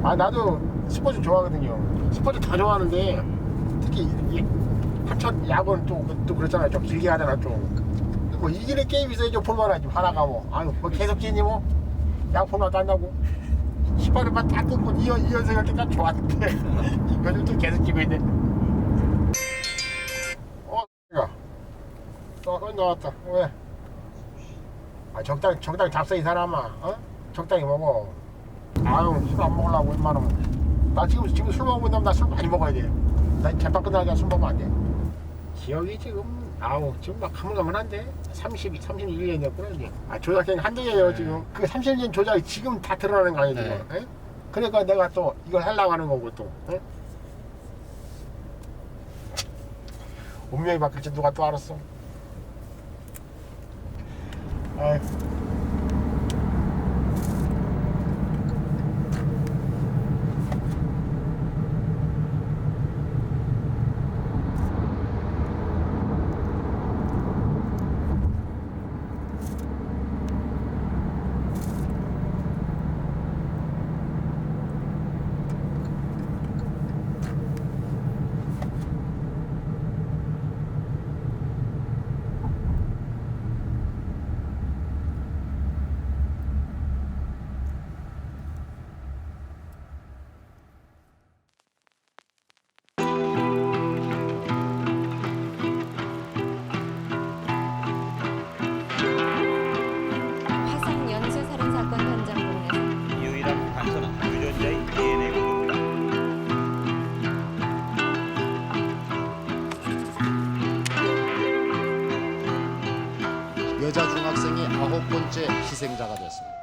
아 나도 스포츠 좋아하거든요. 스포츠 다 좋아하는데 특히 이 하천 야구는 또 그렇잖아요. 좀 길게 하잖아 좀. 뭐 이기는 게임이 있어야 좀 볼만하지. 하나가 뭐 아유 뭐 계속 지니 뭐 야구 볼만 한다고 18회만 다 끊고 2연승 할 때까지 좋았는데 요즘 또 계속 지고 있네. 야, 또 나왔다. 왜? 아 적당히 잡숴 이 사람아. 어? 적당히 먹어. 아유 술 안 먹으려고 웬만하면. 나 지금 술 먹고 있는데 나 술 많이 먹어야 돼. 나 재판 끝나자 술 먹으면 안 돼. 기억이 지금 아우 지금 막 가물가물한데 31년이었구나 이제. 아 조작행 한정이에요 지금. 그 30년 조작이 지금 다 드러나는 거 아니에요 지금. 네. 그러니까 내가 또 이걸 하려고 하는 거고 또. 에? 운명이 바뀔지 누가 또 알았어. 아이. 화성 연쇄 살인 사건 현장 공에서 유일한 단서는 유전자의 DNA 공급이다. 여자 중학생이 9번째 희생자가 됐습니다.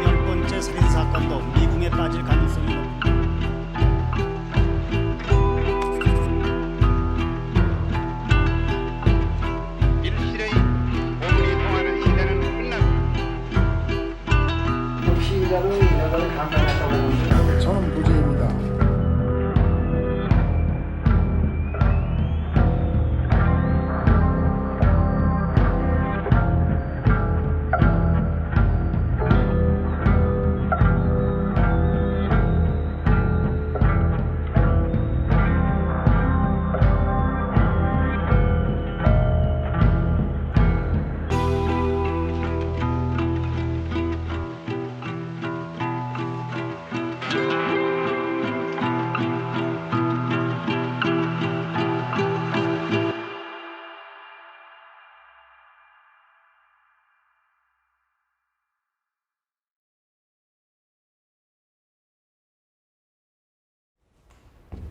열 번째 살인 사건도 미궁에 빠질 가능성이 높다. 일실의 오분이 통하는 시대는 끝났다. 피의자는 여자를 감당했다고 보는데 저는 무죄입니다.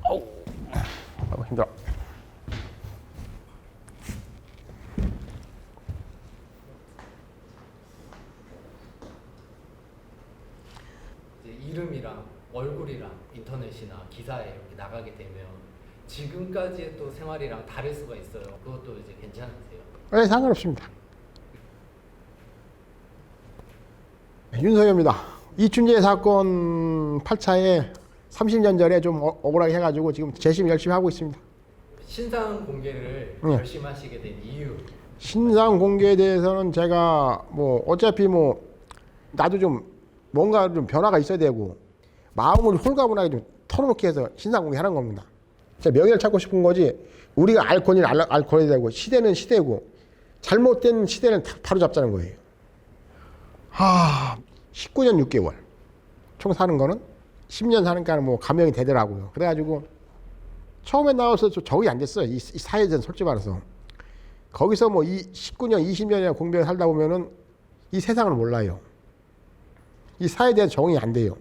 아우 힘들어. 이제 이름이랑 얼굴이랑 인터넷이나 기사에 이렇게 나가게 되면 지금까지의 또 생활이랑 다를 수가 있어요. 그것도 이제 괜찮으세요? 네, 상관없습니다. 윤석열입니다. 이춘재 사건 8차에 30년 전에 좀 억울하게 해가지고 지금 재심 열심히 하고 있습니다. 신상 공개를 네. 결심하시게 된 이유. 신상 공개에 대해서는 제가 뭐 어차피 뭐 나도 좀 뭔가 좀 변화가 있어야 되고 마음을 홀가분하게 좀 털어놓게 해서 신상 공개하는 겁니다. 제가 명예를 찾고 싶은 거지. 우리가 알 권리는 알 권리 되고 시대는 시대고 잘못된 시대는 바로 잡자는 거예요. 19년 6개월 총 사는 거는 10년 사니까 뭐 감형이 되더라고요. 그래가지고 처음에 나와서 적응이 안 됐어요. 이 사회전 솔직히 말해서. 거기서 뭐 19년, 20년이나 공병에 살다 보면은 이 세상을 몰라요. 이 사회에 대한 적응이 안 돼요.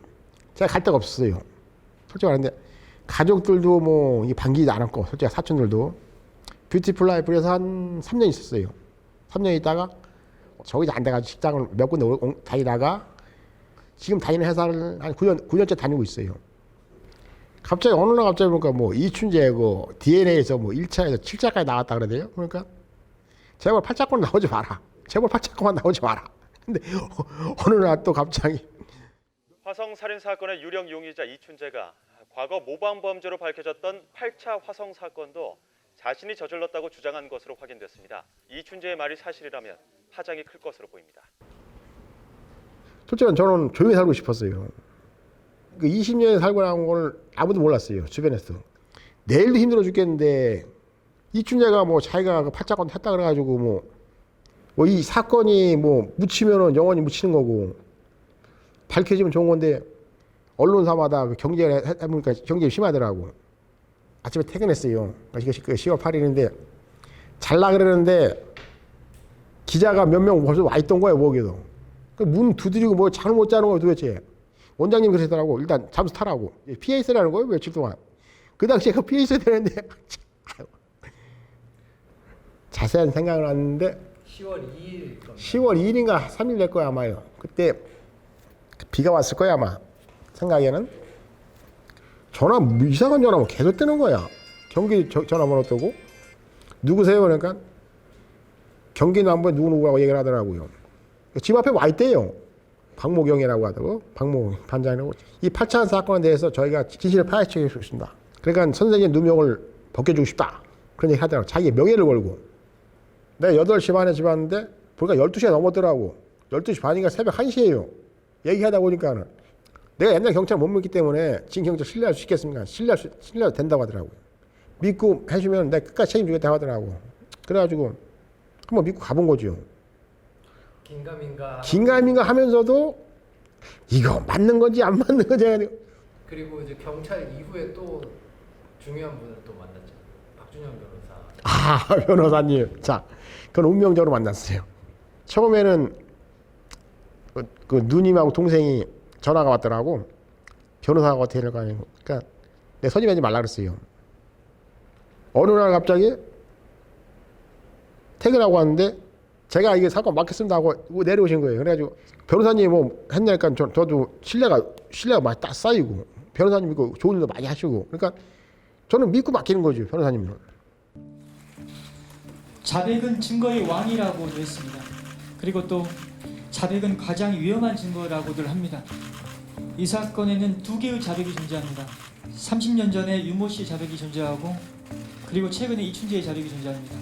제가 갈 데가 없었어요. 솔직히 말하는데 가족들도 뭐 반기지 않았고 솔직히 사촌들도 뷰티풀 라이프에서 한 3년 있었어요. 3년 있다가 적응이 안 돼가지고 직장을 몇 군데 다니다가 지금 다니는 회사를 한 9년째 다니고 있어요. 갑자기 어느 날 갑자기 보니까 뭐 이춘재 그 DNA에서 뭐 1차에서 7차까지 나왔다 그러대요. 그러니까 제발 8차권 나오지 마라. 제발 8차권만 나오지 마라. 근데 어느 날 또 갑자기 화성 살인 사건의 유력 용의자 이춘재가 과거 모방 범죄로 밝혀졌던 8차 화성 사건도 자신이 저질렀다고 주장한 것으로 확인됐습니다. 이춘재의 말이 사실이라면 파장이 클 것으로 보입니다. 솔직히 저는 조용히 살고 싶었어요. 그 20년에 살고 나온 걸 아무도 몰랐어요. 주변에서. 내일도 힘들어 죽겠는데 이춘재가 뭐 자기가 그 팔자권 했다 그래가지고 뭐 이 사건이 뭐 묻히면은 영원히 묻히는 거고 밝혀지면 좋은 건데 언론사마다 그 경쟁을 해보니까 경쟁이 심하더라고. 아침에 퇴근했어요. 이것이 그 10월 8일인데 잘라 그러는데 기자가 몇 명 벌써 와 있던 거예요. 거기도. 문 두드리고 뭐 잠을 못 자는 거예요 도대체. 원장님 그러시더라고. 일단 잠수 타라고. 피해 있으라는 거예요 며칠 동안. 그 당시에 그 피해 있어야 되는데 자세한 생각을 하는데 10월 2일 10월 2일인가 3일 될 거야 아마요. 그때 비가 왔을 거야 아마. 생각에는 전화 이상한 전화만 계속 뜨는 거야. 경기 전화번호 뜨고 누구세요 그러니까 경기 남부에 누구라고 얘기를 하더라고요. 집 앞에 와 있대요. 박모경이라고 하더라고. 박모경 반장이라고. 이 8차 사건에 대해서 저희가 진실을 파헤치고 싶습니다. 그러니까 선생님 누명을 벗겨주고 싶다. 그런 얘기 하더라고. 자기의 명예를 걸고. 내가 8시 반에 집 왔는데 보니까 12시가 넘었더라고. 12시 반인가 새벽 1시예요. 얘기하다 보니까는 내가 옛날 경찰 못 믿기 때문에 지금 경찰 신뢰할 수 있겠습니까? 신뢰 된다고 하더라고요. 믿고 해주면 내가 끝까지 책임지겠다고 하더라고. 그래가지고 한번 믿고 가본 거죠. 긴가민가 하면서도 이거 맞는 건지 안 맞는 건지. 그리고 이제 경찰 이후에 또 중요한 분을 또 만났죠. 박준영 변호사. 아 변호사님. 자, 그건 운명적으로 만났어요. 처음에는 그 누님하고 동생이 전화가 왔더라고. 변호사가 어떻게 될까 하고. 그러니까 내 선임하지 말라 그랬어요. 어느 날 갑자기 퇴근하고 왔는데 제가 이게 사건 맡겠습니다 하고 내려오신 거예요. 그래가지고 변호사님이 뭐 했냐니까 저도 신뢰가 많이 딱 쌓이고 변호사님 믿고 좋은 일도 많이 하시고 그러니까 저는 믿고 맡기는 거죠 변호사님은. 자백은 증거의 왕이라고 했습니다. 그리고 또 자백은 가장 위험한 증거라고들 합니다. 이 사건에는 두 개의 자백이 존재합니다. 30년 전에 윤모 씨의 자백이 존재하고 그리고 최근에 이춘재의 자백이 존재합니다.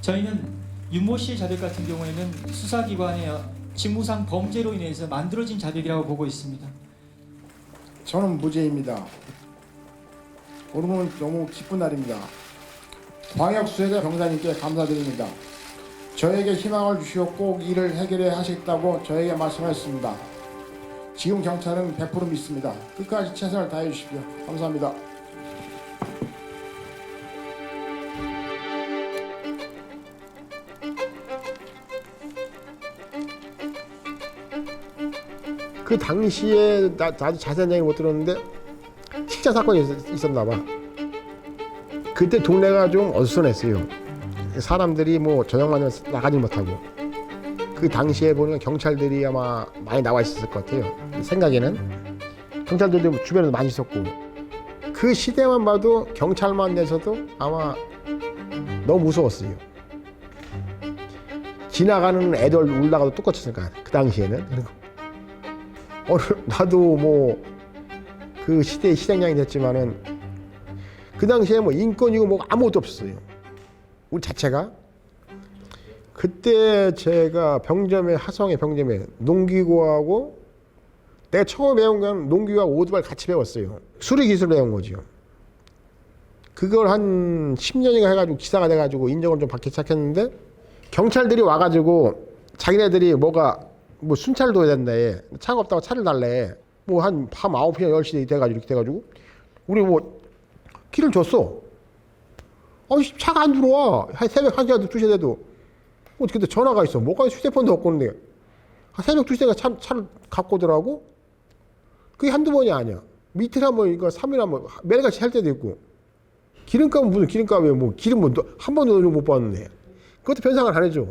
저희는 윤모 씨의 자백 같은 경우에는 수사기관의 직무상 범죄로 인해서 만들어진 자백이라고 보고 있습니다. 저는 무죄입니다. 오늘은 너무 기쁜 날입니다. 광역수사대 병사님께 감사드립니다. 저에게 희망을 주시고 꼭 일을 해결해 하시겠다고 저에게 말씀하셨습니다. 지금 경찰은 100% 믿습니다. 끝까지 최선을 다해 주십시오. 감사합니다. 그 당시에 나도 자세한 얘기 못 들었는데 식자 사건이 있었나 봐. 그때 동네가 좀 어수선했어요. 사람들이 뭐 저녁만 나가지 못하고. 그 당시에 보니까 경찰들이 아마 많이 나와 있었을 것 같아요. 생각에는 경찰들도 주변에도 많이 있었고. 그 시대만 봐도 경찰만 내서도 아마 너무 무서웠어요. 지나가는 애들 울다가도 똑같았으니까 그 당시에는. 나도 뭐 그 시대의 시장량이 됐지만은 그 당시에 뭐 인권이고 뭐 아무것도 없었어요. 우리 자체가. 그때 제가 하성의 병점에 농기구하고 내가 처음 배운 건 농기구하고 오토바이 같이 배웠어요. 수리 기술 배운 거죠. 그걸 한 10년인가 해가지고 기사가 돼가지고 인정을 좀 받기 시작했는데 경찰들이 와가지고 자기네들이 뭐 순찰을 둬야 된다. 차가 없다고 차를 달래. 뭐 한 밤 9시나 10시 이렇게 돼가지고 우리 뭐 길을 줬어. 차가 안 들어와. 새벽 1시라도 2시 돼도. 근데 전화가 있어. 뭐가 휴대폰도 없고 그런데 새벽 2시에 차를 갖고 오더라고. 그게 한두 번이 아니야. 이틀 한 번, 이거 3일 한 번, 매일같이 할 때도 있고. 기름값은 무슨 기름값이에요. 뭐 기름 뭐 한 번도 못 받는데. 그것도 변상을 안 해줘.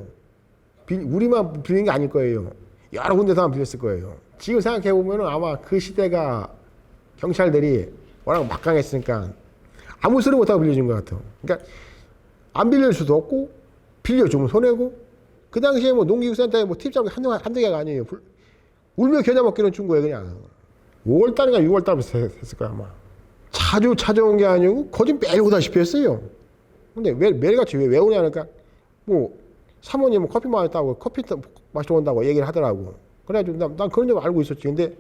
우리만 빌린 게 아닐 거예요. 여러 군데서 빌렸을 거예요. 지금 생각해 보면 아마 그 시대가 경찰들이 워낙 막강했으니까 아무 소리 못하고 빌려준 것 같아. 그러니까 안 빌릴 수도 없고 빌려주면 손해고. 그 당시에 뭐 농기구센터에 뭐 팁 잡기 한두 개가 아니에요. 울며 겨자 먹기는 준 거예요 그냥. 5월달인가 6월달부터 했을 거야 아마. 자주 찾아온 게 아니고 거진 매일 오다시피 했어요. 근데 매일같이 왜 오냐 하니까 뭐 사모님은 커피 마셨다고 커피 마시러 온다고 얘기를 하더라고. 그래가지고 난 그런 줄 알고 있었지. 근데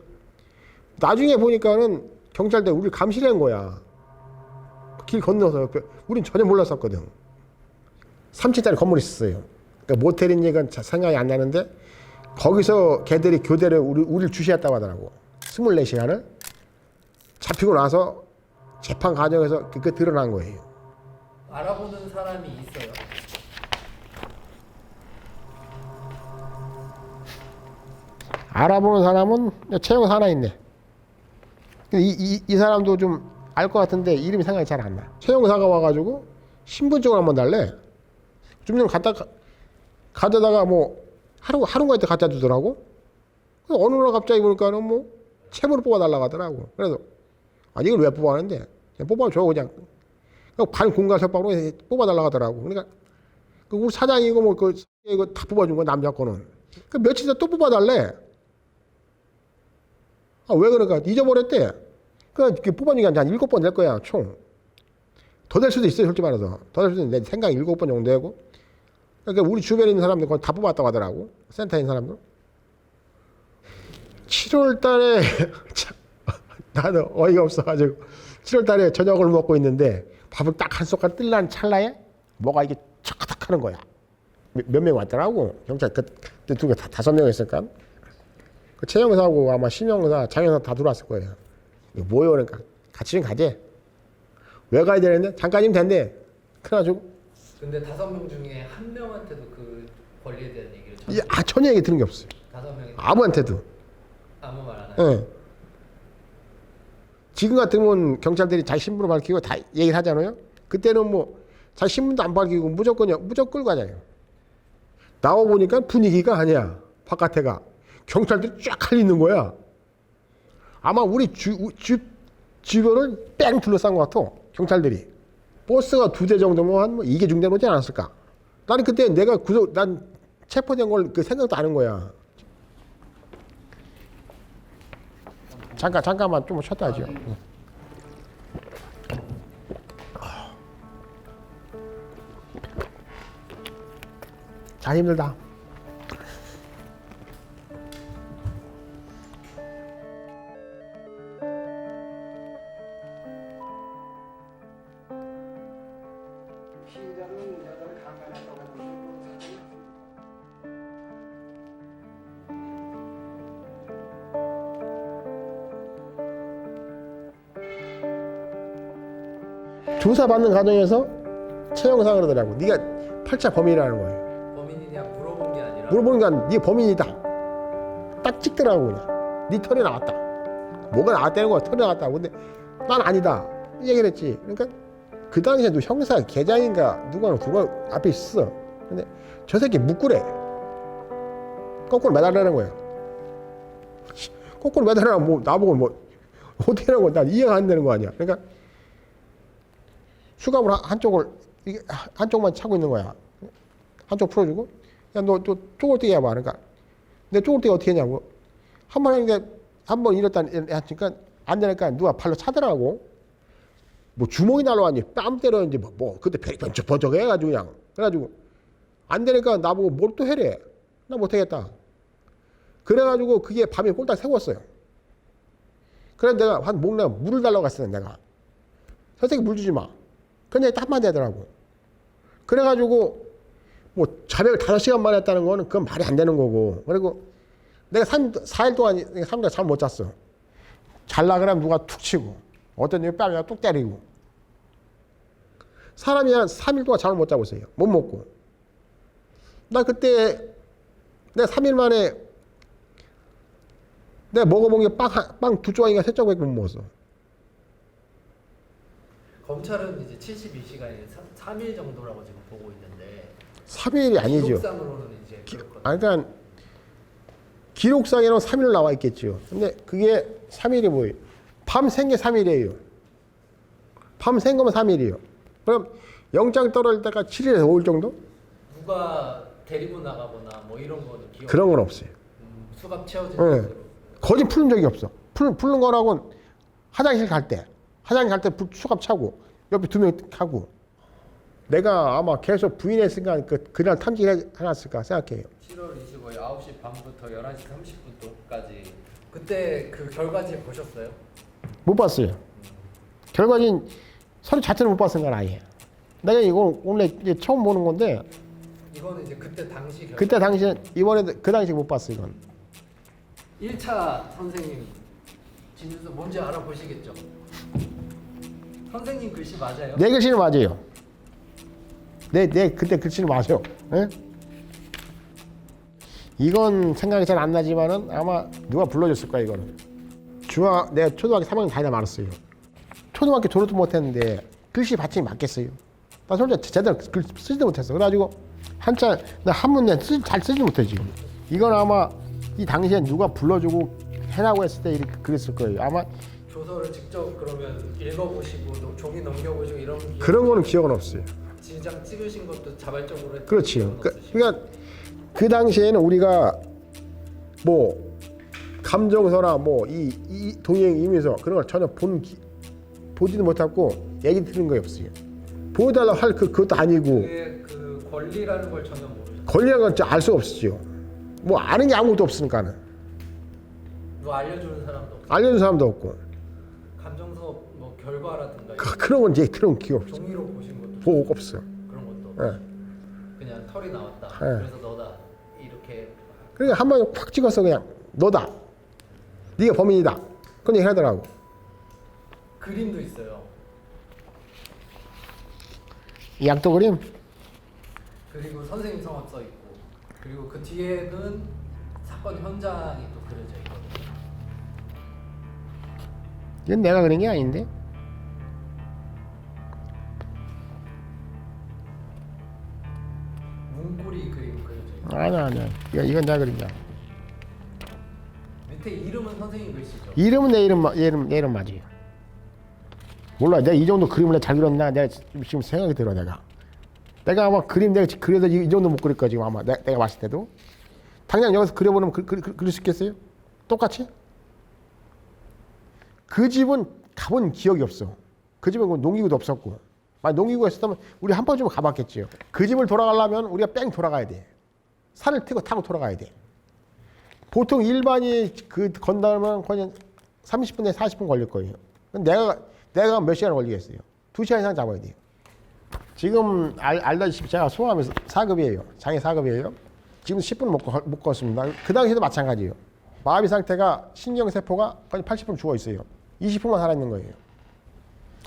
나중에 보니까는 경찰대 우리 감시한 거야. 길 건너서. 우린 전혀 몰랐었거든. 3층짜리 건물이 있었어요. 그러니까 모텔인 얘기는 생각이 안 나는데 거기서 걔들이 교대를 우리를 주시했다고 하더라고. 24시간을. 잡히고 나서 재판 과정에서 그게 드러난 거예요. 알아보는 사람이 있어요. 알아보는 사람은 최영사 하나 있네. 이 사람도 좀 알 것 같은데 이름이 생각이 잘 안 나. 최영사가 와가지고 신분증을 한번 달래. 좀 전에 가져다가 뭐 하루가 있다 갖다 주더라고. 어느 날 갑자기 보니까는 뭐 채무를 뽑아달라고 하더라고. 그래서 이걸 왜 뽑아하는데? 그냥 뽑아줘 그냥. 반 공갈 협박으로 뽑아달라고 하더라고. 그러니까 우리 사장이고 뭐 이거 다 뽑아준 거야 남자 거는. 며칠 있다 또 뽑아달래. 왜 그럴까? 잊어버렸대. 그러니까 뽑아준 게 한 7번 될 거야 총. 더 될 수도 있어요 솔직히 말해서. 더 될 수도 있는데 내 생각이 7번 정도 되고. 그러니까 우리 주변에 있는 사람들 거의 다 뽑았다고 하더라고. 센터에 있는 사람들. 7월 달에 나도 어이가 없어가지고 7월 달에 저녁을 먹고 있는데 밥을 딱 한 숟갈 뜰란 찰나에 뭐가 이게 척탁 하는 거야. 몇 명 왔더라고. 경찰 그때 두 개 5명 있을까? 그 최영사하고 아마 심영사, 장영사 다 들어왔을 거예요. 이거 뭐예요? 그러니까 같이 좀 가재. 왜 가야 되는데? 잠깐이면 된대. 그래가지고 근데 5명 중에 한 명한테도 그 권리에 대한 얘기를 전혀 얘기 들은 게 없어요. 5명이 아무한테도. 아무 말 안 해요. 네. 지금 같으면 경찰들이 자기 신분을 밝히고 다 얘기를 하잖아요. 그때는 뭐 자기 신분도 안 밝히고 무조건 끌고 가잖아요. 나와 보니까 분위기가 아니야. 바깥에가 경찰들이 쫙 갈리는 거야. 아마 우리 주변을 뺑 둘러싼 것 같아. 경찰들이. 버스가 2대 정도면 한 2개 중대 오지 않았을까. 나는 그때 내가 난 체포된 걸 그 생각도 안 한 거야. 잠깐만 좀 쉬었다 하죠. 잘 힘들다. 조사받는 과정에서 최영사 그러더라고. 네가 8차 범인이라는 거예요. 범인이냐 물어본 게 아니라 물어보니까 네 범인이다. 딱 찍더라고 그냥. 네 털이 나왔다. 뭐가 나왔다는 거야. 털이 나왔다. 근데 난 아니다. 이 얘기를 했지. 그러니까 그 당시에 너 형사 계장인가 누가 앞에 있었어. 근데 저 새끼 묵구래. 거꾸로 매달라는 거야. 거꾸로 매달라면 뭐 나보고 뭐 어떻게 하라고. 난 이해가 안 되는 거 아니야. 그러니까 수갑을 한쪽만 차고 있는 거야. 한쪽 풀어주고, 야, 너 또 쪼글 뛰게 해봐. 그러니까, 내 쪼글 뛰기 어떻게 했냐고. 한번 했는데, 한번 이랬다 하니까, 안 되니까 누가 발로 차더라고. 뭐 주먹이 날라왔니, 뺨 때렸는지, 그때 번쩍 해가지고 그냥. 그래가지고, 안 되니까 나보고 뭘 또 해래. 나 못하겠다. 그래가지고 그게 밤에 꼴딱 세웠어요. 그래서 내가 목내 물을 달라고 갔어요, 내가. 저 새끼 물 주지 마. 근데 한마디 하더라고. 그래가지고 뭐 자백을 5시간 만에 했다는 거는 그건 말이 안 되는 거고. 그리고 내가 4일 동안 3일 잠 못 잤어. 잘라 그러면 누가 툭 치고 어떤 놈이 뺨에 뚝 때리고. 사람이 한 3일 동안 잠을 못 자고 있어요. 못 먹고. 나 그때 내가 3일 만에 내가 먹어본 게 빵 2조각인가 3조각밖에 못 먹었어. 검찰은 이제 72시간에 3일 정도라고 지금 보고 있는데 3일이 아니죠. 기록상으로는 이제 그렇거든요. 그러니까 기록상에는 3일 나와 있겠죠. 근데 그게 3일이 뭐예요? 밤샌 게 3일이에요. 밤샌 거면 3일이에요. 그럼 영장 떨어질 때가 7일에서 5일 정도? 누가 데리고 나가거나 뭐 이런 거는 기억. 그런 건 없어요. 수갑 채워진 네. 것으로. 거짓 푸는 적이 없어. 푸는 거라고는 화장실 갈 때 수갑 차고 옆에 2명 하고 내가 아마 계속 부인했으니까 그날 탐지를 해놨을까 생각해요. 7월 25일 9시 반부터 11시 30분까지 그때 그 결과지 보셨어요? 못 봤어요. 결과진 서류 자체를 못 봤으니까 아예. 내가 이거 오늘 이제 처음 보는 건데 이거는 이제 그때 당시 결과. 그때 당시에 이번에도 그 당시에 못 봤어 이건. 1차 선생님 진술서 뭔지 알아보시겠죠? 선생님 글씨 맞아요? 내 글씨는 맞아요. 내 그때 글씨는 맞아요. 예? 이건 생각이 잘 안 나지만은 아마 누가 불러줬을 거야 이거는. 내가 초등학교 3학년 다니다 말았어요. 초등학교 졸업도 못했는데 글씨 받침이 맞겠어요. 나 솔직히 제대로 글 쓰지도 못했어. 그래가지고 한자 나 한문 잘 쓰지 못해 지금. 이건 아마 이 당시에 누가 불러주고 해라고 했을 때 이렇게 그랬을 거예요. 아마 조서를 직접 그러면 읽어보시고 종이 넘겨보시고 이런 그런 거는 기억은 없어요. 지장 찍으신 것도 자발적으로 했던 그렇지요. 기억은 없으시고. 그러니까 그 당시에는 우리가 뭐 감정서나 뭐 이 동행 임의서 그런 걸 전혀 보지도 못하고 얘기 들은 거 없어요. 보여달라고 할 그것도 아니고 그게 그 권리라는 걸 전혀 모르셨어요. 권리라는 건 알 수 없었죠. 뭐 아는 게 아무것도 없으니까는 뭐 알려주는 사람도 없고 알려준 사람도 없고 감정서 뭐 결과라든가 그런 건 얘기 들은 기억 없어. 종이로 보신 것도 보고 없어. 그런 것도 예. 없이 그냥 털이 나왔다. 예. 그래서 너다 이렇게 그러니까 한 번에 팍 찍어서 그냥 너다. 네가 범인이다. 그런 얘기 하더라고. 그림도 있어요. 이 약도 그림. 그리고 선생님 성함 써 있고 그리고 그 뒤에는 사건 현장이 또 그려져 있거든요. 이건 내가 그린 게 아닌데. 문고리 그림 그려져 있고 아니야. 이건 내가 그린 거야. 밑에 이름은 선생님 글씨죠. 이름은 내 이름 맞아요. 몰라. 내가 이 정도 그림을 내가 잘 그렸나? 내가 지금 생각이 들어 내가 아마 그림 내가 그려서 이 정도 못 그릴 거야 지금 아마 내가 봤을 때도. 당장 여기서 그려보면 그릴 수 있겠어요? 똑같이? 그 집은 가본 기억이 없어. 그 집은 농기구도 없었고. 만약 농기구가 있었다면 우리 한 번쯤은 가봤겠지요. 그 집을 돌아가려면 우리가 뺑 돌아가야 돼. 산을 타고 돌아가야 돼. 보통 일반이 그 건너면 거의 30분에 40분 걸릴 거예요. 내가 몇 시간 걸리겠어요? 2시간 이상 잡아야 돼요. 지금 알다시피 제가 소아암 4급이에요. 장애 4급이에요. 지금 10분 못 걷습니다. 그 당시에도 마찬가지예요. 마비 상태가 신경세포가 거의 80% 죽어 있어요. 20%만 살아있는 거예요.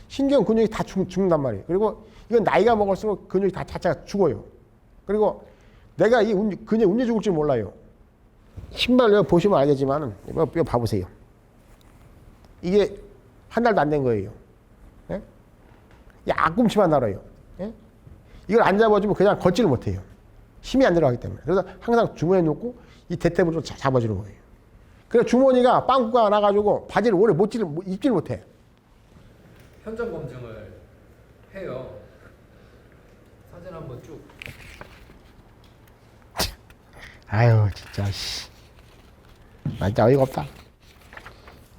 신경 근육이 다 죽는단 말이에요. 그리고 이건 나이가 먹을수록 근육이 다 자체가 죽어요. 그리고 내가 이 근육이 언제 죽을 줄 몰라요. 신발 여기 보시면 알겠지만 이거 봐보세요. 이게 한 달도 안 된 거예요. 예? 이 앞꿈치만 날아요. 예? 이걸 안 잡아주면 그냥 걷지를 못해요. 힘이 안 들어가기 때문에. 그래서 항상 주머니에 놓고 이 대퇴부로 잡아주는 거예요. 그래서 주머니가 빵꾸가 나가지고 바지를 오래 입지를 못해. 현장 검증을 해요. 사진 한번 쭉. 아유 진짜 씨. 나 진짜 어이가 없다.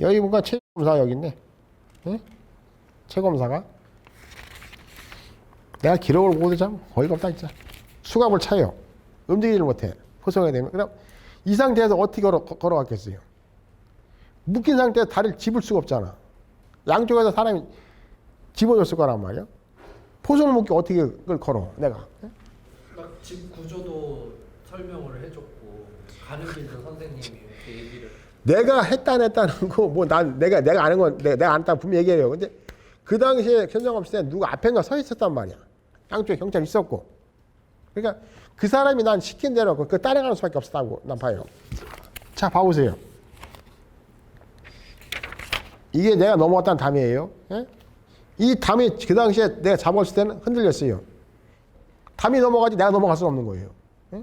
여기 뭔가 최검사 여기 있네. 응? 최검사가 내가 기록을 보고도 참 어이가 없다 진짜. 수갑을 차요. 움직이질 못해. 포성이 되면. 그럼 이 상태에서 어떻게 걸어갔겠어요? 묶인 상태에서 다리를 집을 수가 없잖아. 양쪽에서 사람이 집어줬을 거란 말이야. 포선을 묶기 어떻게 그걸 걸어 내가. 막 집 구조도 설명을 해줬고 가는 길도 선생님이 이렇게 얘기를. 내가 했다 안 했다는 거 뭐 난 내가 아는 건 내가 안다 분명히 얘기해요. 근데 그 당시에 현장 없을 때 누가 앞에가 서 있었단 말이야. 양쪽에 경찰 있었고. 그러니까 그 사람이 난 시킨 대로 그 따라가는 수밖에 없었다고 난 봐요. 자 봐보세요. 이게 내가 넘어갔다는 담이에요. 예? 이 담이 그 당시에 내가 잡았을 때는 흔들렸어요. 담이 넘어가지 내가 넘어갈 수는 없는 거예요. 예?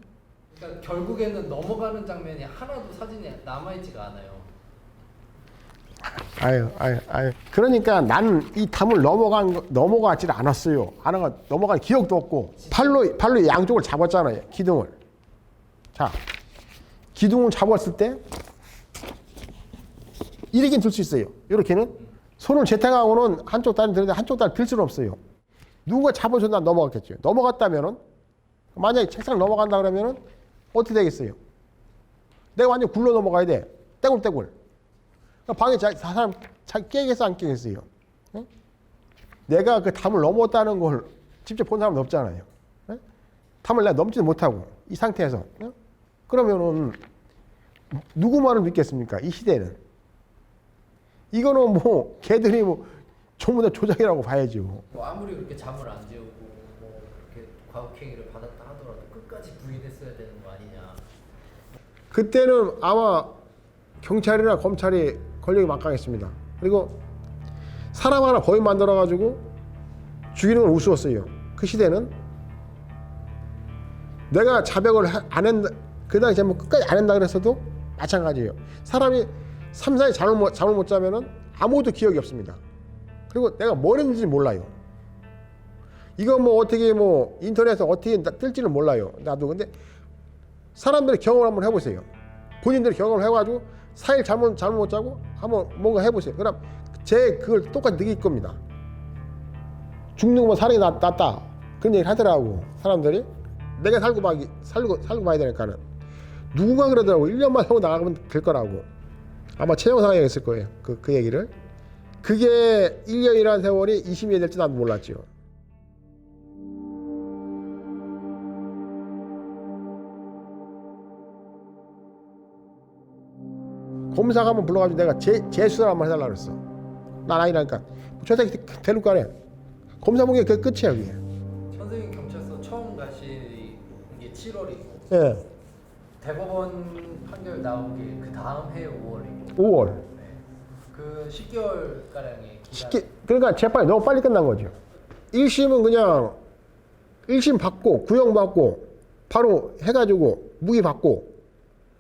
그러니까 결국에는 넘어가는 장면이 하나도 사진에 남아있지가 않아요. 아유. 그러니까 나는 이 담을 넘어가질 않았어요. 넘어간 기억도 없고 팔로 양쪽을 잡았잖아요. 기둥을. 자, 기둥을 잡았을 때 이렇게 들 수 있어요. 이렇게는 손을 재탕하고는 한쪽 다리 드는데 한쪽 다리 들 수는 없어요. 누군가 잡아서 난 넘어갔겠죠. 넘어갔다면은 만약에 책상 넘어간다 그러면은 어떻게 되겠어요? 내가 완전 굴러 넘어가야 돼. 떼굴떼굴. 방에 사람 깨겠어 안 깨겠어요? 응? 내가 그 담을 넘었다는 걸 직접 본 사람은 없잖아요. 응? 담을 내가 넘지도 못하고 이 상태에서. 응? 그러면은 누구 말을 믿겠습니까? 이 시대는. 이거는 뭐 걔들이 뭐 전부 다 조작이라고 봐야죠. 뭐 아무리 그렇게 잠을 안 재우고 뭐 그렇게 과학행위를 받았다 하더라도 끝까지 부인했어야 되는 거 아니냐. 그때는 아마 경찰이나 검찰이 권력이 막강했습니다. 그리고 사람 하나 범인 만들어가지고 죽이는 걸 우스웠어요. 그 시대는 내가 자백을 안 했다, 그 당시에 뭐 끝까지 안 한다 그랬어도 마찬가지예요. 사람이 3사에 잠을 못 자면은 아무것도 기억이 없습니다. 그리고 내가 뭘 했는지 몰라요. 이거 뭐 어떻게 뭐 인터넷에 어떻게 뜰지는 몰라요. 나도. 근데 사람들이 경험을 한번 해보세요. 본인들이 경험을 해가지고 4일 잠을 못 자고 한번 뭔가 해보세요. 그럼 그걸 똑같이 느낄 겁니다. 죽는 것보다 사는 게 낫다. 그런 얘기를 하더라고 사람들이. 내가 살고 봐야 되니까는. 누군가 그러더라고. 1년만 하고 나가면 될 거라고. 아마 최영사가 얘기했을 거예요. 그 얘기를. 그게 1년이라는 세월이 20년이 될지 나도 몰랐죠. 검사가 한번 불러가지고 내가 재수사를 한번 해달라고 그랬어. 난 아니라니까. 저 새끼 데리고 가래. 검사 보기에 그게 끝이야 그게. 선생님 경찰서 처음 가신 게 7월이고 예. 대법원 판결 나온 게 그 다음 해 5월이고 5월. 네. 그 10개월 가량의 기간. 그러니까 재판이 너무 빨리 끝난 거죠. 1심은 그냥 1심 받고 구형 받고 바로 해가지고 무기 받고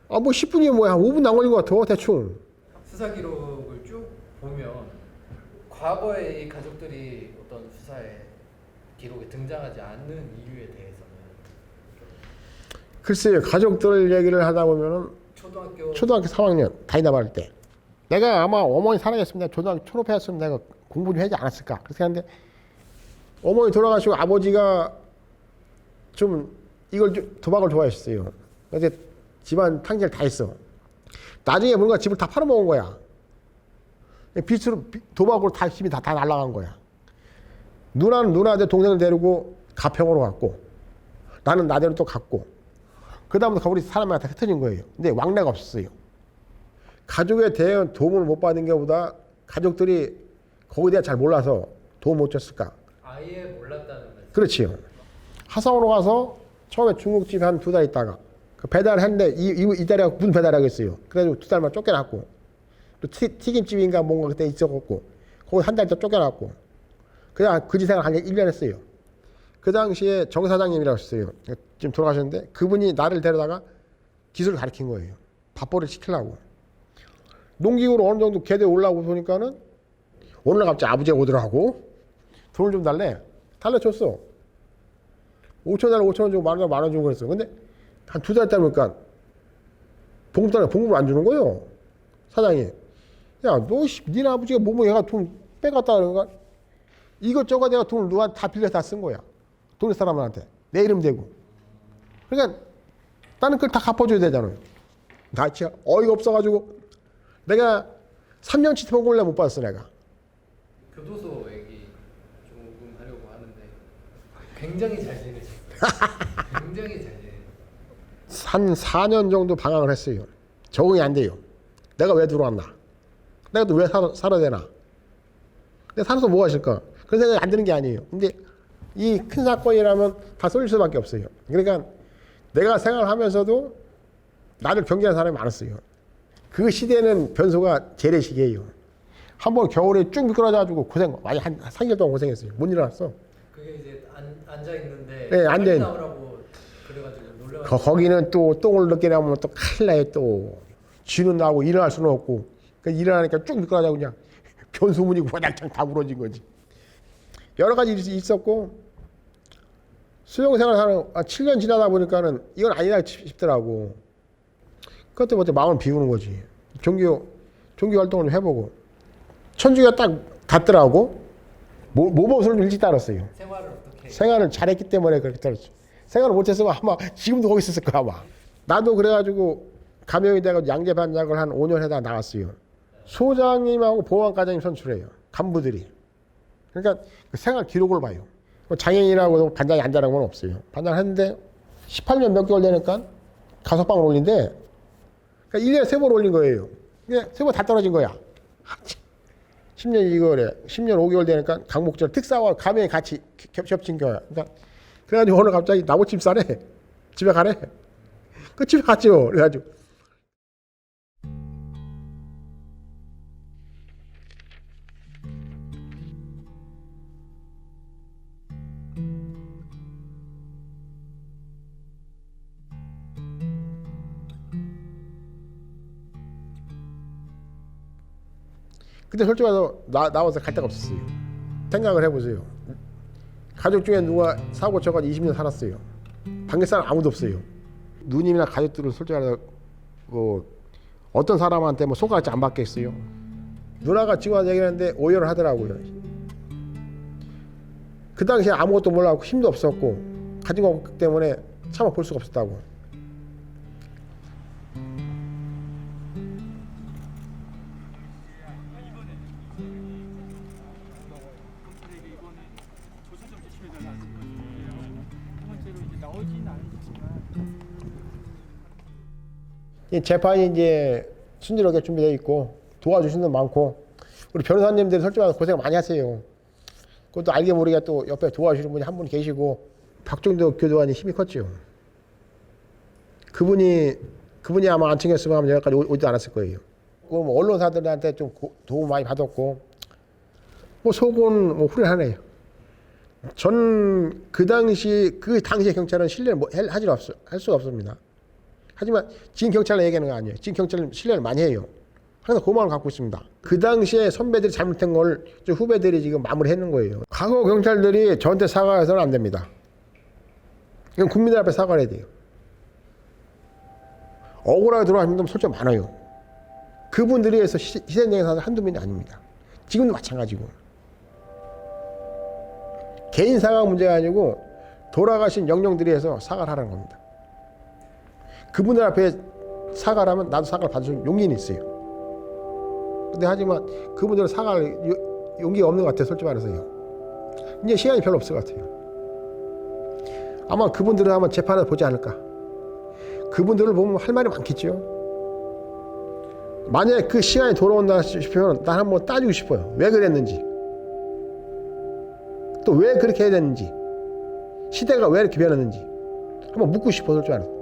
뭐 10분이면 뭐야 한 5분 안 걸린 것 같아 대충. 수사 기록을 쭉 보면 과거에 이 가족들이 어떤 수사에 기록에 등장하지 않는 이유에 대해서는 글쎄요. 가족들 얘기를 하다 보면은 초등학교 3학년 다니다 말할 때 내가 아마 어머니 사랑했으면 내가 초등학교 졸업했으면 내가 공부 좀 하지 않았을까 그렇게 하는데 어머니 돌아가시고 아버지가 좀 이걸 좀 도박을 좋아했어요. 그래서 집안 탕진을 다 했어. 나중에 뭔가 집을 다 팔아먹은 거야. 빚으로 도박으로 다 힘이 다 날아간 거야. 누나는 누나한테 동생을 데리고 가평으로 갔고 나는 나대로 또 갔고 그 다음부터 우리 사람마다 다 흩어진 거예요. 근데 왕래가 없었어요. 가족에 대한 도움을 못 받은 게보다 가족들이 거기에 대해 잘 몰라서 도움 못 줬을까. 아예 몰랐다는 말씀. 그렇지요. 하성으로 가서 처음에 중국집 한 2달 있다가 그 배달을 했는데 이달에 무슨 배달하겠어요. 그래가지고 2달만 쫓겨났고 또 튀김집인가 뭔가 그때 있었고 거기 한 달 더 쫓겨났고 그냥 그 지생을 한 1년 했어요. 그 당시에 정 사장님이라고 했어요. 지금 돌아가셨는데 그분이 나를 데려다가 기술을 가르친 거예요. 밥벌이를 시키려고. 농기구로 어느 정도 궤도에 올라오고 보니까는 오늘 갑자기 아버지가 오더라고. 돈을 좀 달래. 달래줬어. 5,000원 5,000원 주고 만 원 주고 그랬어. 근데 한 2달 때니까 봉급을 안 주는 거예요. 사장이. 야, 니네 아버지가 뭐뭐 얘가 돈 빼갔다 그러니까 이것저것 내가 돈을 누가 다 빌려 다 쓴 거야. 동네 사람한테. 내 이름 대고. 그러니까 나는 그걸 다 갚아줘야 되잖아요. 나 진짜 어이가 없어가지고 내가 3년치 봉급을 못 받았어 내가. 교도소 얘기 조금 하려고 하는데 굉장히 잘 지내셨어요. 굉장히 잘 지내셨어요. 한 4년 정도 방황을 했어요. 적응이 안 돼요. 내가 왜 들어왔나? 내가 또 왜 살아야 되나? 내가 살아서 뭐 하실까? 그런 생각이 안 드는 게 아니에요. 근데 이 큰 사건이라면 다 쏠릴 수밖에 없어요. 그러니까 내가 생활하면서도 나를 경계하는 사람이 많았어요. 그 시대는 변소가 재래식이에요. 한번 겨울에 쭉 미끄러져가지고 고생 많이 한 3개월 동안 고생했어요. 못 일어났어. 그게 이제 앉아 있는데 네, 앉아 있는. 나오라고 그래가지고 놀라. 거기는 또 똥을 늦게 나오면 또 큰일 나요. 또 쥐는 나고 일어날 수는 없고 그러니까 일어나니까 쭉 미끄러져 그냥 변소문이고 와장창 다 부러진 거지. 여러 가지 일이 있었고 수용생활 7년 지나다 보니까는 이건 아니다 싶더라고. 그때부터 마음을 비우는 거지. 종교 활동을 좀 해보고 천주교가 딱 닿더라고. 모범수를 일찍 따랐어요. 생활을 생활을 잘했기 때문에 그렇게 떨어졌죠. 생활을 못했으면 아마 지금도 거기 있었을 거야 아마. 나도 그래가지고 감형이 돼가지고 양재반장을 한 5년 하다가 나왔어요. 소장님하고 보안과장님 선출해요. 간부들이. 그러니까 그 생활 기록을 봐요. 장애인이라고 반장이 앉아라는 건 없어요. 반장을 했는데 18년 몇 개월 되니까 가석방을 올린대. 그러니까 1년에 3번 올린 거예요. 근데 3번 다 떨어진 거야. 10년 2개월에 10년 5개월 되니까 강목절 특사와 감형이 같이 겹친 거야. 그러니까 그래가지고 오늘 갑자기 나무집 싸래. 집에 가래. 그 집에 갔죠. 그래가지고 근데 솔직히 말해서 나와서 갈 데가 없었어요. 생각을 해보세요. 가족 중에 누가 사고 쳐가지고 20년 살았어요. 반길 사람 아무도 없어요. 누님이나 가족들은 솔직히 말해서 어떤 사람한테 뭐 손가락질 안 받겠어요. 누나가 지금 와서 얘기하는데 오열을 하더라고요. 그 당시에 아무것도 몰라고 힘도 없었고 가진 거 없기 때문에 차마 볼 수가 없었다고. 이 재판이 이제 순조롭게 준비되어 있고 도와주시는 분 많고 우리 변호사님들 솔직히 말해서 고생 많이 하세요. 그것도 알게 모르게 또 옆에 도와주시는 분이 한 분 계시고 박종도 교도관이 힘이 컸죠. 그분이 아마 안 챙겼으면 아마 여기까지 오지도 않았을 거예요. 뭐 언론사들한테 좀 도움 많이 받았고 뭐 속은 뭐 후련하네요. 전 그 당시에 경찰은 신뢰를 할 수가 없습니다. 하지만 지금 경찰을 얘기하는 거 아니에요. 지금 경찰은 신뢰를 많이 해요. 항상 고마움을 갖고 있습니다. 그 당시에 선배들이 잘못한 걸 후배들이 지금 마무리하는 거예요. 과거 경찰들이 저한테 사과해서는 안 됩니다. 이건 국민들 앞에 사과를 해야 돼요. 억울하게 돌아가신 분들 솔직히 많아요. 그분들이 해서 희생당해서 한두 명이 아닙니다. 지금도 마찬가지고. 개인 사과 문제가 아니고 돌아가신 영령들이 해서 사과를 하라는 겁니다. 그분들 앞에 사과를 하면 나도 사과를 받을 수 있는 용기는 있어요. 근데 하지만 그분들은 사과할 용기가 없는 것 같아요. 솔직히 말해서요. 이제 시간이 별로 없을 것 같아요. 아마 그분들은 아마 재판을 보지 않을까. 그분들을 보면 할 말이 많겠죠. 만약에 그 시간이 돌아온다 싶으면 난 한번 따지고 싶어요. 왜 그랬는지. 또 왜 그렇게 해야 되는지. 시대가 왜 이렇게 변했는지. 한번 묻고 싶어. 솔직히 말해서.